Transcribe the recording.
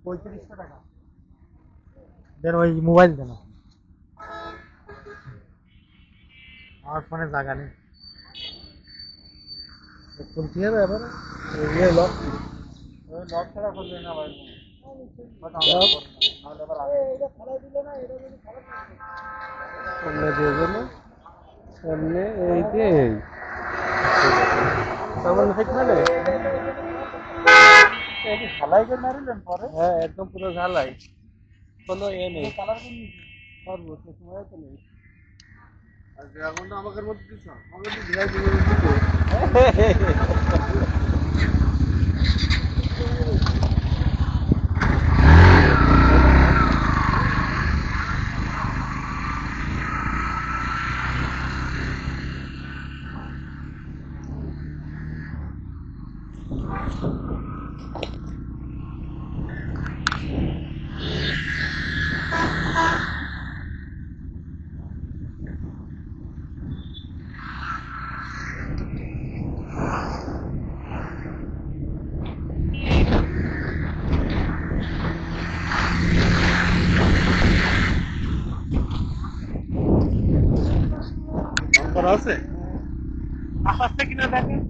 টাকা দেন ওই মোবাইল দেন আমার ফোনে জায়গা নেই খুলতে হবে এবার লক লক ছাড়া খুলবে না ভাই সামনে দিয়ে গেল সামনে এই যে সামনে ঠিক না রে ঝালাই করে মারিলেন পরে হ্যাঁ একদম পুরো ঝালাই কোনো এ নেই কালার কোন পারবো সে সময় তো নেই আর ড্রাগনটা আমাদের মধ্যে দিছ আমাদের তো ধীরে ধীরে আছে আস্তে আস্তে কিনা দেখেন